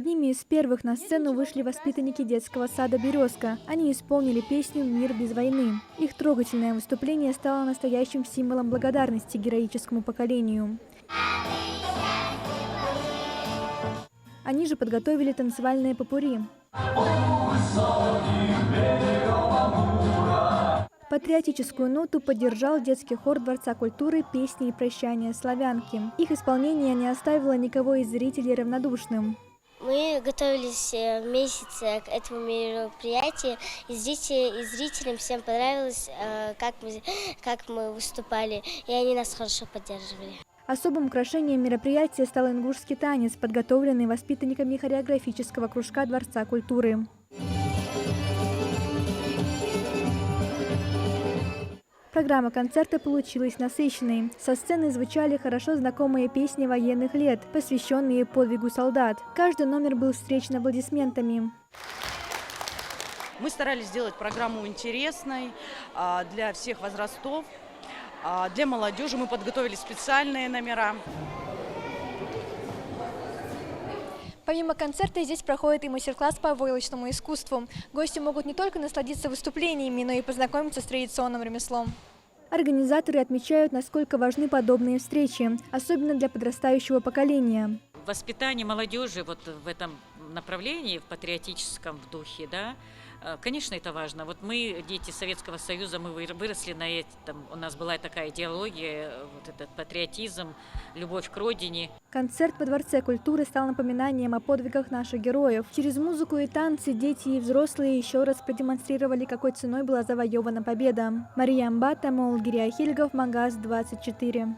Одними из первых на сцену вышли воспитанники детского сада «Березка». Они исполнили песню «Мир без войны». Их трогательное выступление стало настоящим символом благодарности героическому поколению. Они же подготовили танцевальные попурри. Патриотическую ноту поддержал детский хор Дворца культуры «Песни и прощания славянки». Их исполнение не оставило никого из зрителей равнодушным. Мы готовились месяц к этому мероприятию, и зрителям всем понравилось, как мы выступали, и они нас хорошо поддерживали. Особым украшением мероприятия стал ингушский танец, подготовленный воспитанниками хореографического кружка Дворца культуры. Программа концерта получилась насыщенной. Со сцены звучали хорошо знакомые песни военных лет, посвященные подвигу солдат. Каждый номер был встречен аплодисментами. Мы старались сделать программу интересной для всех возрастов. Для молодежи мы подготовили специальные номера. Помимо концерта здесь проходит и мастер-класс по войлочному искусству. Гости могут не только насладиться выступлениями, но и познакомиться с традиционным ремеслом. Организаторы отмечают, насколько важны подобные встречи, особенно для подрастающего поколения. Воспитание молодежи вот в этом направлении, в патриотическом духе, да, конечно, это важно. Вот мы, дети Советского Союза, мы выросли на этом, у нас была такая идеология, вот этот патриотизм, любовь к родине. Концерт во Дворце культуры стал напоминанием о подвигах наших героев. Через музыку и танцы дети и взрослые еще раз продемонстрировали, какой ценой была завоевана победа. Мария Амбата, Молгирия Хильгов, Магаз 24.